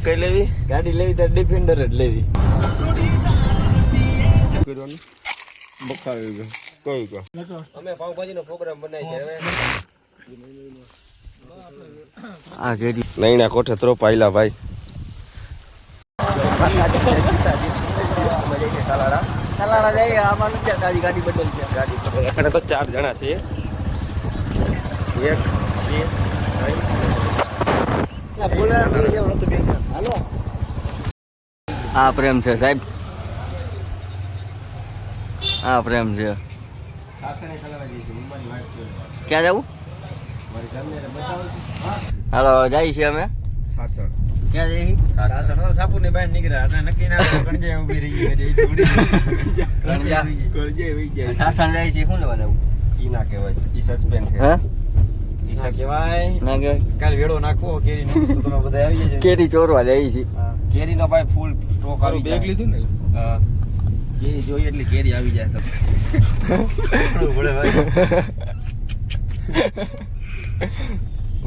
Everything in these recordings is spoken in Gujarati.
કઈ લેવી ગાડી લેવી તો ડિફેન્ડર જ લેવી. બખાવી ગયો કોઈ ગયો. અમે પાવભાજીનો પ્રોગ્રામ બનાવી છે હવે. આ ગાડી નૈના કોઠે તો પાયલા ભાઈ. તલાડા જઈએ આમાં નથી ગાડી બદલ છે. ગાડી આપણે તો 4 જણા છે. 1 2 હાલો આ પ્રેમ છે સાહેબ, આ પ્રેમ છે. ક્યાં જવું? હાલો જાય છે અમે. ક્યાં જઈએ? સાપુરની બહાર નીકળ્યા અને નક્કી ના કણજે ઊભી રહી ગઈ. સાસણ જાય છે. શું લેવા જવું? ઈ ના કહેવાય, ઈ સસ્પેન્ડ છે. હા ના કહેવાય. ના કે કાલ વેડો નાખવો કેરીનો તો તમે બધા આવી જજો. કેરી ચોરવા જાય છે. કેરીનો ભાઈ ફૂલ સ્ટોક આવી જાય. બેગ લીધું ને? હા, કેરી જોઈએ એટલી કેરી આવી જાય તો ભલે ભાઈ.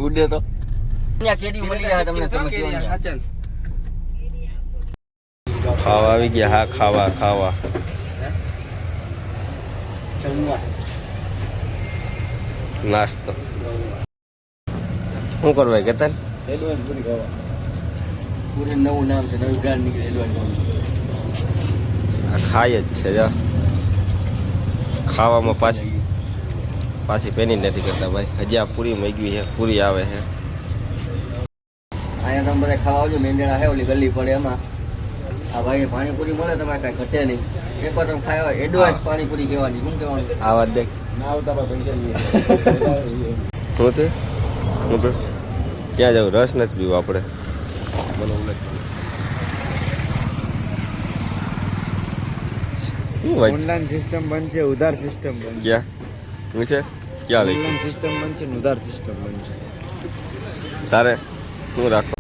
ઉડે તો અહીંયા કેરી મળી જાય તમને. તમે કહો ને. ખાવા આવી ગયા. હા ખાવા ખાવા જમવા નાસ્તો શું કરવા કેતન? એડવાન્સ પૂરી ખાવા. પૂરે નવું નામ છે, નવી બ્રાન્ડ નીકળી એડવાન્સ. આ ખાય જ છે જો. ખાવામાં પાછી પેની નથી કરતા ભાઈ. હજી આ પૂરી મેગવી છે, પૂરી આવે છે. અહીંયા તમે બધા ખાવા આવજો. મેંદડા છે ઓલી ગલી પડે એમાં. આ ભાઈ પાણીપુરી મળે તમારે કાંઈ ઘટે નહીં. એકવાર તમે ખાવા એડવાન્સ પાણીપુરી કહેવાની. શું કહેવાનું? આ વાત દેખ. ના આવતા પૈસા લઈએ. શું છે? હું તો ક્યાં જવું? રસ નથી પીવું આપણે. ઓનલાઈન સિસ્ટમ બંધ છે, ઉધાર સિસ્ટમ બંધ છે. ક્યાં શું છે? ક્યાં લઈ ઓનલાઈન સિસ્ટમ બંધ છે, ઉધાર સિસ્ટમ બંધ છે. તારે શું રાખો?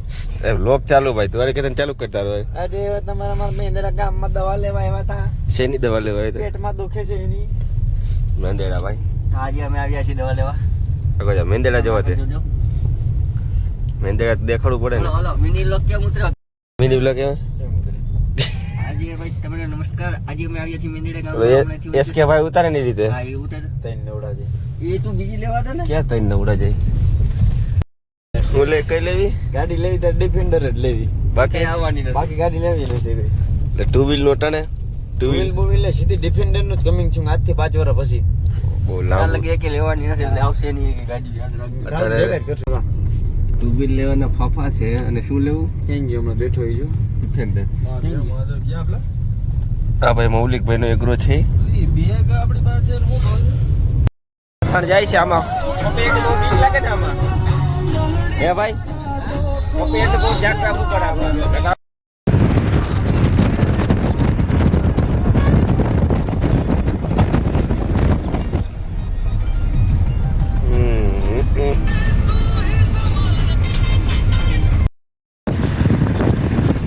લોક ચાલુ ભાઈ. તમારે કેતન ચાલુ કરતા રહો. આજે તમારા મારા મેંદડા ગામમાં દવા લેવા આવ્યા હતા. શેની દવા લેવા આવ્યા પેટમાં દુખે છે એની. હતા? મેંદેડા ભાઈ. આજે અમે આવ્યા છીએ દવા લેવા. આગળ મેંદેડા જોવા દે. મેંદેડા દેખાડવું પડે ને. હલો હલો મિની લોક કેમ ઉતરો? મિની બ્લોક કેમ? આજે ભાઈ તમને નમસ્કાર. આજે અમે આવ્યા છીએ મેંદડા ગામ. એસકે ભાઈ ઉતારે ની રીતે. હા એ ઉતર. તૈન નવડા છે. એ તું બીજી લેવા દે ને. ક્યાં તઈ નવડા જાય? હું લે કઈ લેવી? ગાડી લેવી તો ડિફેન્ડર જ લેવી. બાકી આવવાની નથી. બાકી ગાડી લેવી નથી કઈ. એટલે 2 વ્હીલ નો ટને 2 વ્હીલ બોલ સીધી ડિફેન્ડર નું જ કમિંગ છે આજથી 5 વર્ષ પછી. બહુ આ લાંબુ. લગે કે લેવાની નથી એટલે આવશે નહીં કે ગાડી યાદ રાખજો. અત્યારે 2 વ્હીલ લેવાના ફાફા છે. અને શું લેવું? ક્યાં ગયો હમણાં બેઠો હોય જો. ડિફેન્ડર. હા ભાઈ મૌલિક ભાઈ નો એગ્રો છે. સણ જાય છે આમાં. હે ભાઈ પેટ બહુ ધ્યાન રાખવું પડે આપણે.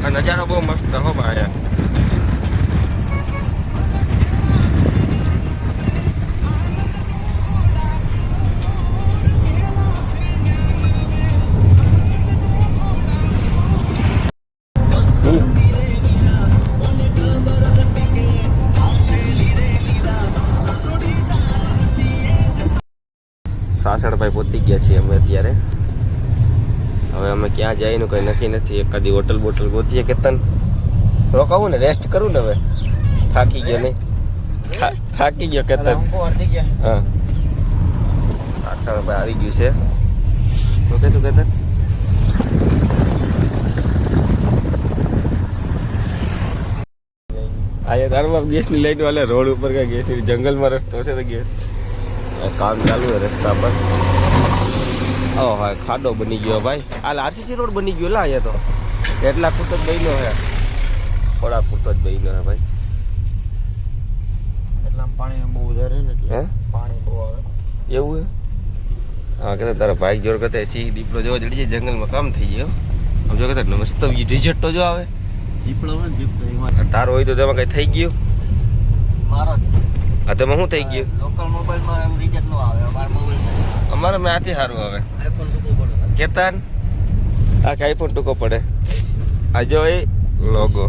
આ નજારો બહુ મસ્ત હો ભાઈ. સાસણભાઈ પહોંચી ગયા છીએ અમે અત્યારે. હવે અમે ક્યાં જઈનું કંઈ નક્કી નથી. એકાદી હોટલ બોટલ ગોતીએ. કેતન રોકાવું ને? રેસ્ટ કરું ને હવે? થાકી ગયો નહીં? થાકી ગયો કેતન? હા સાસણભાઈ આવી ગયું છે. ઓકે તું કેતન આ તારમાં ગેસની લાઈટ વાલે રોડ ઉપર કાંઈ ગેસની જંગલમાં રસ્તો છે તો ગેસ કામ ચાલુ છે રસ્તા પર. ઓ હા ખાડો બની ગયો ભાઈ. આ આરસીસી રોડ બની ગયો લા અહીંયા તો. એટલા ફૂટ જ બન્યો હે. થોડા ફૂટ જ બન્યો હે ભાઈ. એટલા પાણી બહુ વધારે ને એટલે પાણી બહુ આવે એવું હે. હા કે તારા ભાઈ જોર કરતા સિંહ દીપડો જોવા જડી જાય જંગલમાં કામ થઈ ગયો. આમ જો કહેતા મસ્ત રિઝલ્ટ તો જો આવે. દીપડો હોય ને દીપડો તારો હોય તો તેમાં કઈ થઈ ગયું? મારો હા તેમાં શું થઈ ગયું? લોકલ મોબાઈલમાં એવું રિઝલ્ટ ન આવે. અમારા મોબાઈલમાં અમારે મેં આથી સારું આવે. આઈફોન ટૂંકો પડે. કેતન આ કે આઈફોન ટૂંકો પડે. આ જો એ લોગો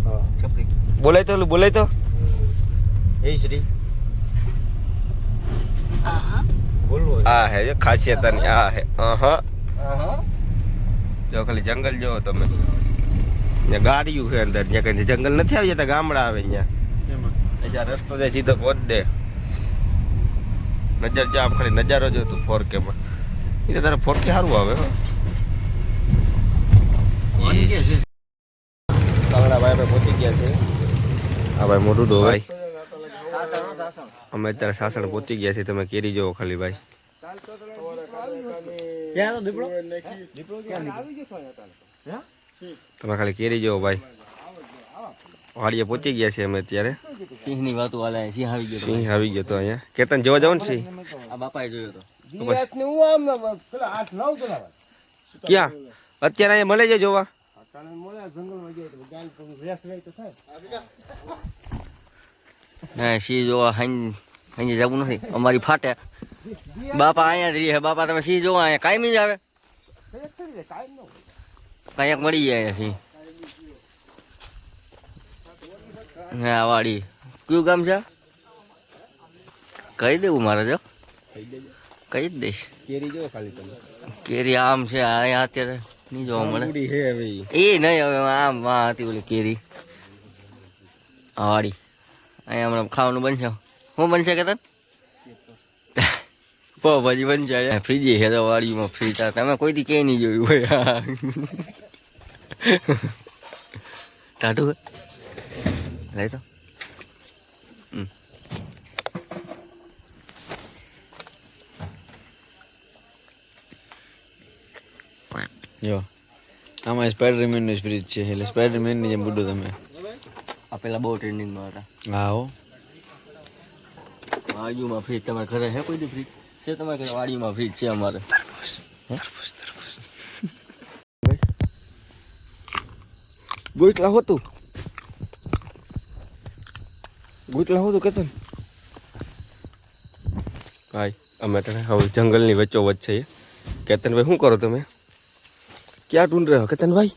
હા છપરી બોલાય તો બોલાય તો એ શ્રી બોલવું આ હે જો ખાસિયત આની આ હે હા જો ખાલી જંગલ જો તમે ત્યાં ગાડીયું છે અંદર ત્યાં કઈ જંગલ નથી આવી જતા ગામડા આવે ત્યાં એમાં જ્યાં રસ્તો જાય સીધો પહોંચ દે નજર જો આમ ખાલી નજારો જો તું 4K માં એ તો તારે 4K સારું આવે હો કાંગડા ભાઈ આપણે પહોંચી ગયા છે હા ભાઈ મોટું દો ભાઈ અમે અત્યારે સાસણ પહોંચી ગયા છીએ તમે કેરી જોવો ખાલી ભાઈ ક્યાં તો દીપડો તમે ખાલી કેરી જોવો ભાઈ વાડીએ પહોંચી ગયા છે અમે અત્યારે સિંહ ની વાતો હાલે સિંહ આવી ગયો સિંહ આવી ગયો તો અહીંયા કેતન જોવા જાવ ને સિંહ આ બાપાએ જોયો તો ક્યાં અત્યારે અહીંયા મળે છે જોવા હા સિંહ જોવા હાઈ જવું નથી અમારી ફાટે બાપા અહીંયા જ રહે બાપા તમે સિંહ જોવા અહીંયા કાયમી જ આવે કાંઈક મળી જાય સિંહ હા વાડી કયું ગામ છે કહી દેવું મારે જો કહી જ દઈશ કેરી જોવો ખાલી તમે કેરી આમ છે અહીંયા અત્યારે નહીં જોવા મળે હે હવે એ નહીં હવે આમ માં હતી ઓલી કેરી આ વાડી અહીંયા હમણાં ખાવાનું બનશે શું બનશે કે તને પાવભાજી બનશે ફ્રીજી છે તો વાડીમાં ફ્રી તમે કોઈથી કે નહીં જોયું હોય ટાટું લઈ તો જો આમાં સ્પાઈડરમેન નો સ્પિરિટ છે એટલે સ્પાઈડરમેન ની જેમ બુડો તમે આ પેલા બહુ ટ્રેન્ડિંગમાં હતા હા હો વાડીમાં ફ્રીજ તમારે ઘરે હે કોઈ દી ફ્રીજ છે તમારે ઘરે વાડીમાં ફ્રીજ છે અમારે ગોઈટલા હોતું કેતન ભાઈ અમે તને હવે જંગલની વચ્ચો વચ્ચ છે કેતનભાઈ શું કરો તમે ક્યાં ઢૂંઢ રહ્યો કેતનભાઈ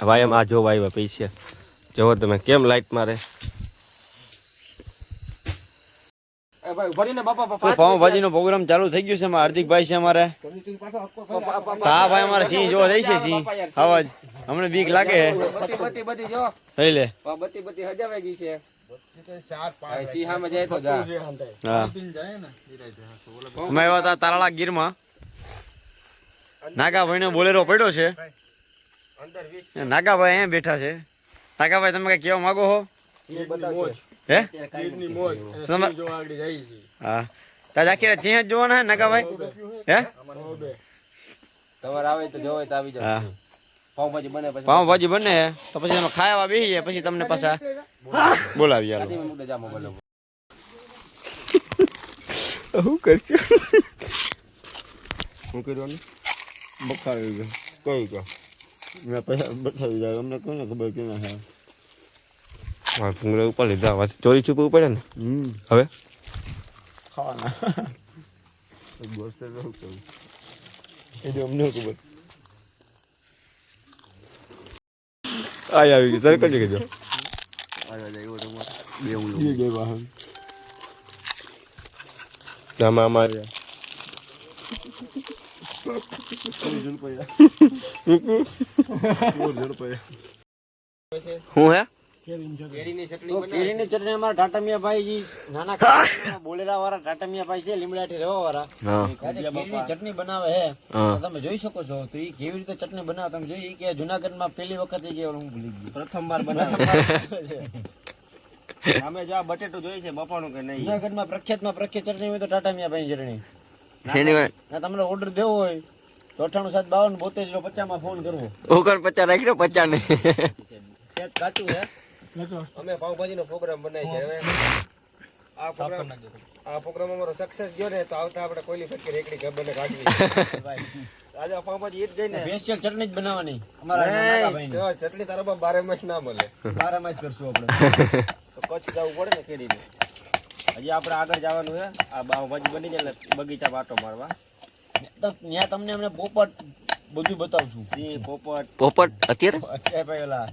ભાઈ એમ આ જો ભાઈ પૈસા જોવો તમે કેમ લાઈટ મારે પાવભાજી નો પ્રોગ્રામ ચાલુ થઈ ગયો છે અમારા હાર્દિકભાઈ છે અમારે હા ભાઈ અમારે સિંહ જોવા જાય છે સિંહ અવાજ અમને બીક લાગે થઈ લે બત્તી હજાવે ગઈ છે હા અમે આવ્યા હતા તારાળા ગીરમાં નાગાભાઈ નો બોલેરો પડ્યો છે નાગાભાઈ અહીંયા બેઠા છે નાગાભાઈ તમે કઈ કહેવા માંગો છો હે હા તાજ આખી સિંહ જ જોવાના હે નાગાભાઈ હે તમારે આવે તો જોવે તો આવી હા પાવભાજી બને પછી પાવભાજી બને તો પછી અમે ખાવા બેસી જાય પછી તમને પાછા બોલાવી આલો શું કરશું શું કરવાનું બખાવી ગયો કઈ ગયો મેં પૈસા બતાવી જાય અમને કોને ખબર કે ના હા ભૂંગળા ઉપર લીધા ચોરી છુપી પડે ને હવે ખાવાના ગોસ્ત રહું કરું એ જો અમને ખબર આવી ગયું તારે કઈ ગયો બે વાહન આમાં અમારે હું હે કેરીની કેરીની ચટણી અમારા ટાટામિયા ભાઈ નાના બોલેરા વાળા ટાટામિયા ભાઈ છે લીમડાથી રહેવા વાળા કેરીની ચટણી બનાવે છે તમે જોઈ શકો છો તો એ કેવી રીતે ચટણી બનાવે તમે જોઈ કે જુનાગઢમાં પહેલી વખત હું ભૂલી ગયો પ્રથમવાર બનાવે અમે જો આ બટેટું જોઈ છે બપાનું કે નહીં જુનાગઢમાં પ્રખ્યાત ચટણી હોય તો ટાટામિયા ભાઈ ચટણી શેની વાત તમને ઓર્ડર દેવો હોય તો 987252 50 માં ફોન કરવો ઓકર 50 રાખ્યો 50 ને કાચું હે અમે પાવભાજીનો પ્રોગ્રામ બનાવી છે હવે આ પ્રોગ્રામ અમારો સક્સેસ ગયો ને તો આવતા આપણે કોઈલી ફટકે રેકડી ગબ્બરને કાઢવી આજે પાવભાજી ઈ જ ગઈ ને સ્પેશિયલ ચટણી જ બનાવવાની અમારા નાના ભાઈ જો ચટણી તારા બાપ 12 માસ ના મળે 12 માસ કરશું આપણે તો કચ્છ જવું પડે ને કેરીને હજી આપણે આગળ જવાનું છે આ પાવભાજી બની જાય એટલે બગીચા વાટો મારવા તો ત્યાં તમને અમને પોપટ બધું બતાવશું. સિંહ પોપટ પોપટ અત્યારે અત્યારે ભાઈ ઓલા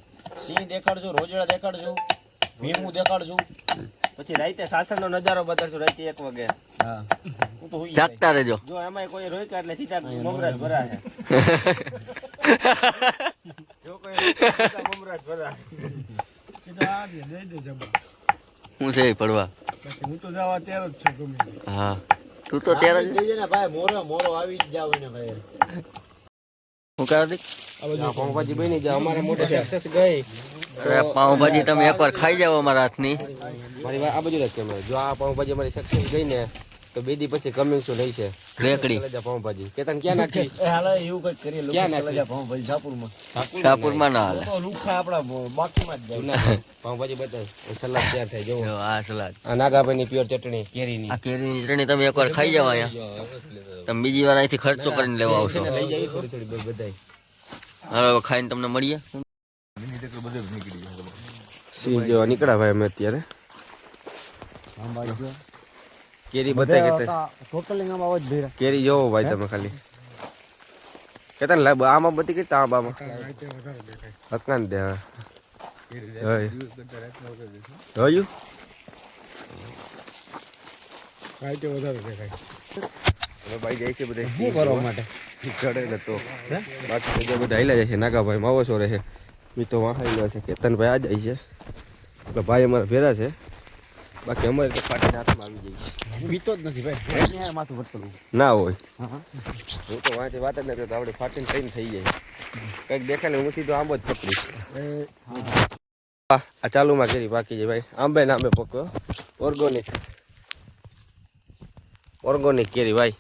સિંહ દેખાડશું, રોજડા દેખાડશું, ભીમું દેખાડશું. પછી રાતે સાસણનો નજારો બતાડશું રાતે 1 વાગે. હા હું તો હુઈ જાગતા રહેજો. જો એમાં કોઈ રોક્યા એટલે સીધા મમરાજ ભરા છે. જો કોઈ રોક્યા સીધા મમરાજ ભરા. હું છે ઈ પડવા. હું તો જવા ત્યારે જ છું ગમે હા તું તો ત્યારે જ જઈએ ને ભાઈ, મોરો આવી જ જાવ ને ભાઈ. હું કરાતી પાઉંભાજી બની જાય અમારે મોટે સક્સેસ ગઈ. અરે પાઉંભાજી તમે એકવાર ખાઈ જાવ અમારા હાથની. મારી વાત આ બધું જ કેમ જો આ પાઉંભાજી અમારી સક્સેસ ગઈ ને તો 2 દી પછી કમિંગ શું નહીં છે રેકડી કલેજા પાઉંભાજી કેતન ક્યાં નાખી એ હાલો એવું કંઈક કરીએ. ક્યાં નાખી? કલેજા ભાઈ શાહપુરમાં. શાહપુરમાં ના હાલે. તો લુખા આપણા બાકીમાં જ જાય. પાઉંભાજી બતાય સલાડ તૈયાર થાય જો જો આ સલાડ, આ નાગાભાઈની પ્યોર ચટણી કેરીની આ કેરીની ચટણી તમે એકવાર ખાઈ જાવ અહીંયા. તમે બીજી વાર અહીંથી ખર્ચો કરીને લેવા આવશો. લઈ જાય થોડી થોડી બધાય હવે ખાઈને તમને મળીએ. સિંહ જેવા નીકળ્યા ભાઈ અમે અત્યારે કેરી બતાય કે ટોટલી આમ આવાજ ભેરા. કેરી જોવો ભાઈ તમે ખાલી કેતન લાવ આમાં બધી કે તાંબામાં હકાન દે હા જોયું કાંઈ વધારે દેખાય હવે ભાઈ જાય છે બધા શું કરવા માટે? ચડે ને તો બાકી બીજા બધા હાલ્યા જાય છે નાગાભાઈ માવો છો રહે મી તો વાં હાલ્યો છે કેતનભાઈ આ જાય છે એટલે ભાઈ અમારા ભેરા છે બાકી અમારે તો ફાટીને હાથમાં આવી જાય છે પીતો જ નથી ભાઈ. માથું ભટકલું. ના હોય હા હું તો વાંચે વાત જ નથી કરતો આપણે ફાટીને થઈને થઈ જાય કંઈક દેખાય ને હું સીધો આંબો જ પકડીશ આ ચાલુમાં કરી બાકી છે ભાઈ આંબે ને આંબે પકડો ઓર્ગોનિક કેરી ભાઈ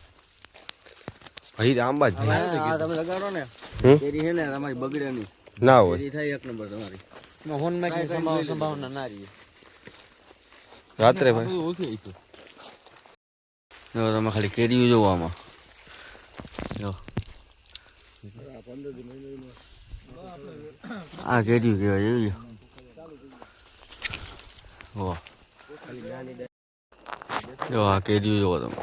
ભાઈ આંબા જ ભાઈ હા તમે લગાડો ને હમ? કેરી છે ને તમારી બગડે નહીં. ના હોય કેરી થાય 1 નંબર તમારી. હોનમાંથી સંભાવના ના રહી. રાત્રે ભાઈ જો તમે ખાલી કેરીઓ જોવો આમાં. જો આ કેરીઓ કહેવાય એવી. વાહ જો આ કેરીઓ જોવો તમે.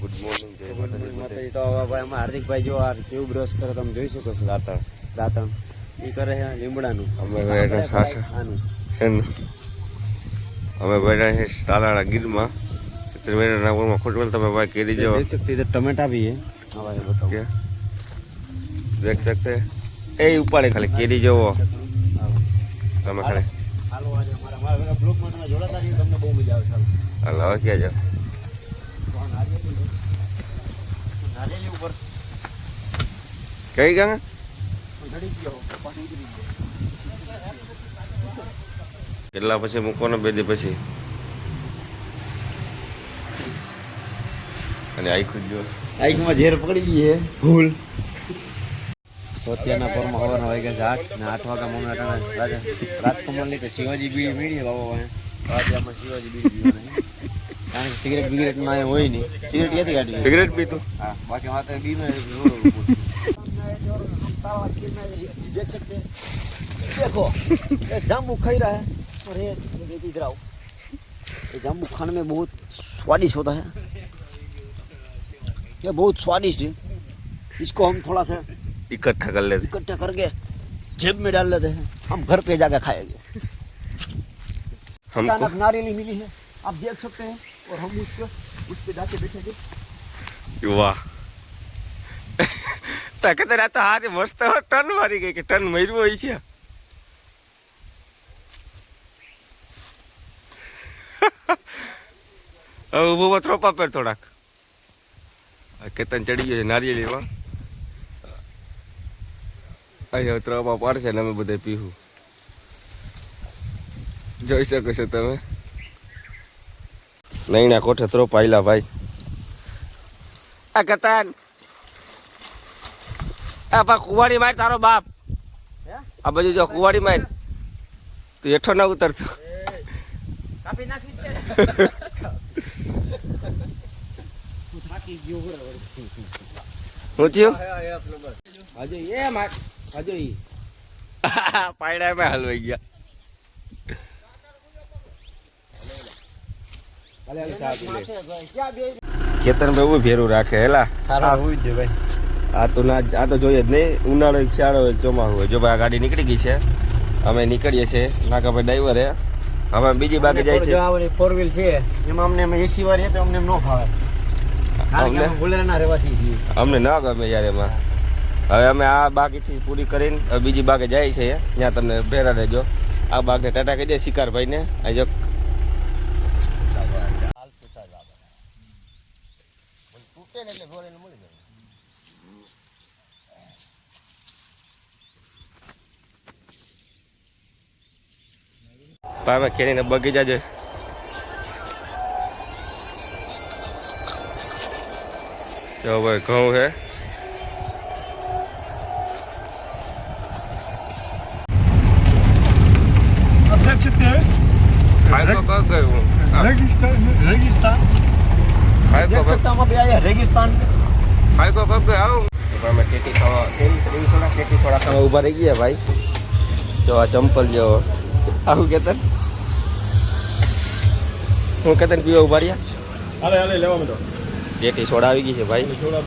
ગુડ મોર્નિંગ જય માતાજી. તો હવે ભાઈ અમારા હાર્દિકભાઈ જો આ કેવું બ્રશ કરે તમે જોઈ શકો છો. દાંતણ એ કરે છે લીમડાનું. અમે બેઠા સાસા આનું અમે બેઠા છે તાલાળા ગીરમાં ત્રિવેણીમાં ખોટવેલ તમે ભાઈ કેરી જો देख सकते इधर टमाटा भी है. हाँ भाई बताओ. क्या देख सकते ए ઉપાડે ખાલી કેરી જોવો તમે ખાલી હાલો આજે અમારા બ્લોગમાં તમે જોડાતા રહીએ, તમને બહુ મજા આવશે. હાલ હવે ક્યાં જાવ નારિયેલી ઉપર કઈ ગયા ચડી ગયો પાછું ઉતરી ગયો. કેટલા પછી મૂકવાનો 2 દી પછી અને આખું જો આઈકમાં ઝેર પકડી ગઈ છે ભૂલ. તો અત્યારના પરમાં સવારના વાગ્યા છે 8 ને 8 વાગ્યા મમ્મી રાજકુમાર લીધે શિવાજી બીડી મીડી બાબા આજે આમાં શિવાજી બીડી પીવાની. કારણ કે સિગરેટ બિગરેટમાં હોય નહીં. સિગરેટ ક્યાંથી કાઢી? સિગરેટ પીતું हाँ बाकी वहाँ पे बीमे देख सकते हैं. देखो ये जामुन खाई रहा है और ये पी रहा हूँ. ये जामुन खाने में बहुत स्वादिष्ट होता है. ये बहुत स्वादिष्ट है. इसको हम थोड़ा सा इकट्ठा कर लेते इकट्ठा करके जेब में डाल लेते हैं. हम घर पे जाकर खाएंगे. हमको अचानक नारियल मिली है, आप देख सकते हैं. और हम उस पे जाके बैठेंगे. વાહ તકે આ તો હારી મસ્ત ટન મારી ગઈ કે ટન મર્યું હોય છે હવે ઉભો ત્રોપા પર થોડાક કેતન ચડી ગયો છે નારિયેળીમાં અહીં ત્રોપા પાડશે ને અમે બધા પીવું જોઈ શકો છો તમે નૈના કોઠે ત્રોપા આયલા ભાઈ આ કતાન આ પા કુવાડી માર તારો બાપ આ બાજુ જો કુવાડી માર તું હેઠો ના ઉતરતો કાપી નાખી છે. હું થયું હજુ એ માર હજુ ઈ પાયડામાં હલવાઈ ગયા. ખેતરમાં એવું ભેરું રાખે હેલા. સારા હોવી જ ભાઈ. આ તો જોઈએ જ નહીં. ઉનાળો એક શિયાળો એક ચોમાસું હોય. જો ભાઈ આ ગાડી નીકળી ગઈ છે, અમે નીકળીએ છીએ. નાકાભાઈ ડ્રાઈવર હે. હવે બીજી બાકી જાય છે. ફોર વ્હીલ છે એમાં અમને એસી વાળી તો અમને ન ફાવે. કારણ કે અમે બોલેરાના રહેવાસી છીએ. અમને ન ગમે યાર એમાં. હવે અમે આ બાગીથી પૂરી કરીને હવે બીજી બાગે જાય છે. ત્યાં તમને ભેરા રહેજો. આ બાગને ટાટા કહી દે શિકારભાઈને. આ જો પામે ખેડીને બગીચા છે. જો ભાઈ ઘઉં છે. आप देख सकते हैं ખાઈ તો કઈ ગયું रेगिस्तान ખાઈ તો સત્તામાં બે આયા રેગિસ્તાન. ખાઈ તો કઈ ગયું આવું. અમે ટેટી ખાવા ટેટી થોડા ખાવા ઊભા રહી ગયા ભાઈ. જો આ ચંપલ જો આવું કેતન હું કેતન પીવા ઊભા રહ્યા. हाले हाले लेवा में तो ટેટી સોડા આવી ગઈ છે ભાઈ. थोड़ा